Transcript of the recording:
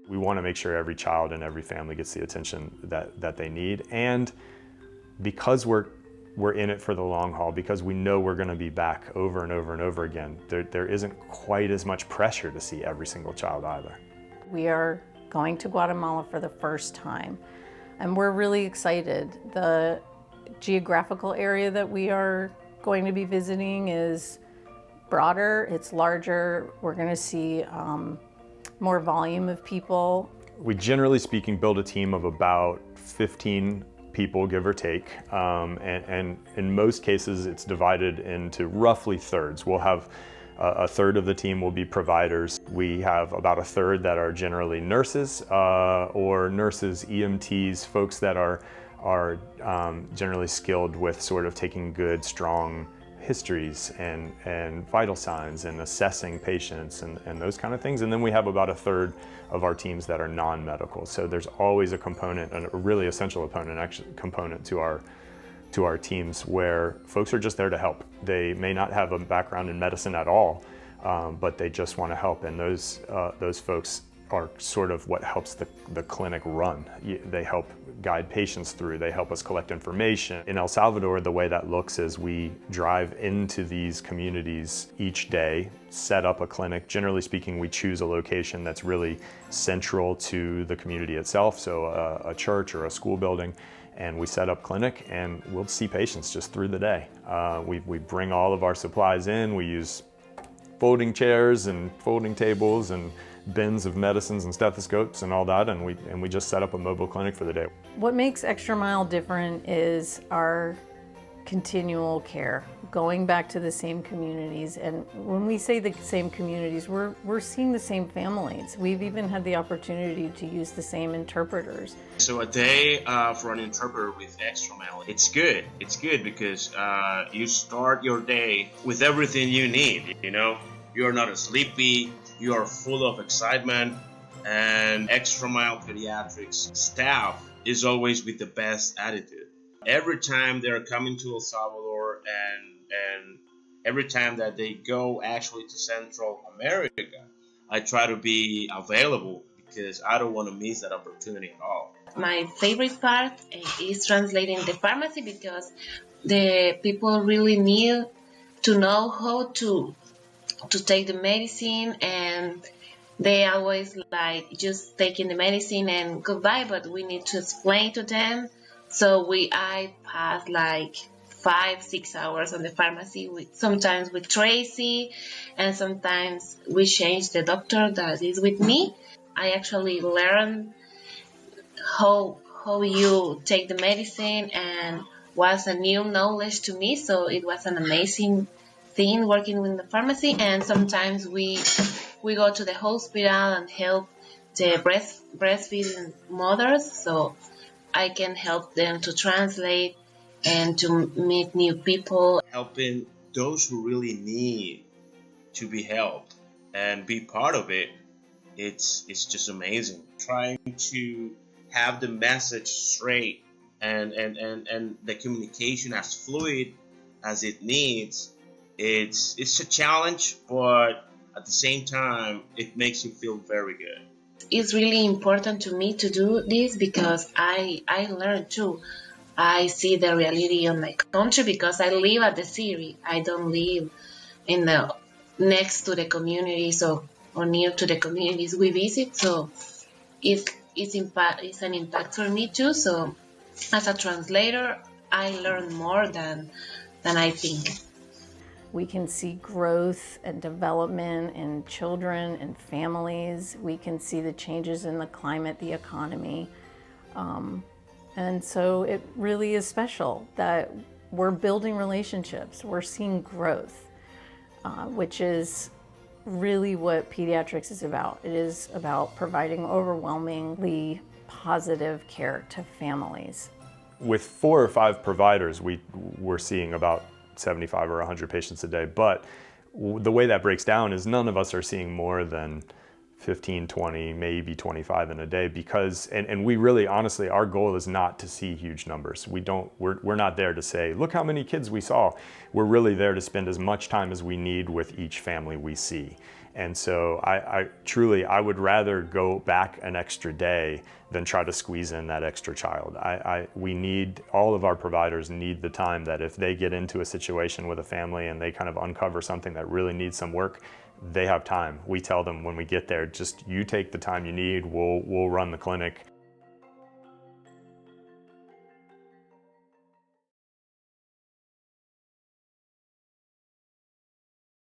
We want to make sure every child and every family gets the attention that they need. And because we're in it for the long haul, because we know we're going to be back over and over and over again, there isn't quite as much pressure to see every single child either. We are going to Guatemala for the first time, and we're really excited. The geographical area that we are going to be visiting is broader, it's larger. We're going to see more volume of people. We generally speaking build a team of about 15 people, give or take, and in most cases it's divided into roughly thirds. We'll have a third of the team will be providers. We have about a third that are generally nurses or nurses, EMTs, folks that are generally skilled with sort of taking good, strong histories and vital signs and assessing patients and those kind of things. And then we have about a third of our teams that are non-medical. So there's always a component, a really essential component to our teams where folks are just there to help. They may not have a background in medicine at all, but they just want to help. And those folks are sort of what helps the clinic run. They help guide patients through, they help us collect information. In El Salvador, the way that looks is we drive into these communities each day, set up a clinic. Generally speaking, we choose a location that's really central to the community itself, so a church or a school building, and we set up clinic and we'll see patients just through the day. We bring all of our supplies in, we use folding chairs and folding tables and bins of medicines and stethoscopes and all that, and we just set up a mobile clinic for the day. What makes Extra Mile different is our continual care, going back to the same communities. And when we say the same communities, we're seeing the same families. We've even had the opportunity to use the same interpreters. So a day for an interpreter with Extra Mile, it's good. It's good because you start your day with everything you need. You know, you're not sleepy, you are full of excitement, and Extra Mile Pediatrics staff is always with the best attitude. Every time they're coming to El Salvador and every time that they go actually to Central America, I try to be available because I don't want to miss that opportunity at all. My favorite part is translating the pharmacy because the people really need to know how to take the medicine, and they always like just taking the medicine and goodbye, but we need to explain to them. So I pass like 5-6 hours on the pharmacy, sometimes with Tracy, and sometimes we change the doctor that is with me. I actually learn how you take the medicine, and was a new knowledge to me, so it was an amazing thing working in the pharmacy. And sometimes we go to the hospital and help the breastfeeding mothers, so I can help them to translate and to meet new people. Helping those who really need to be helped and be part of it, it's just amazing. Trying to have the message straight and the communication as fluid as it needs, it's a challenge, but at the same time, it makes you feel very good. It's really important to me to do this because I learn too. I see the reality of my country because I live at the city. I don't live in the next to the communities or near to the communities we visit. So it's an impact for me too. So as a translator, I learn more than I think. We can see growth and development in children and families. We can see the changes in the climate, the economy. And so it really is special that we're building relationships. We're seeing growth, which is really what pediatrics is about. It is about providing overwhelmingly positive care to families. With 4 or 5 providers, we're seeing about 75 or 100 patients a day, but the way that breaks down is none of us are seeing more than 15, 20, maybe 25 in a day, because, and we really, honestly, our goal is not to see huge numbers. We're not there to say, look how many kids we saw. We're really there to spend as much time as we need with each family we see. And so I truly, I would rather go back an extra day than try to squeeze in that extra child. We need, all of our providers need the time that if they get into a situation with a family and they kind of uncover something that really needs some work, they have time. We tell them when we get there, just you take the time you need, we'll run the clinic.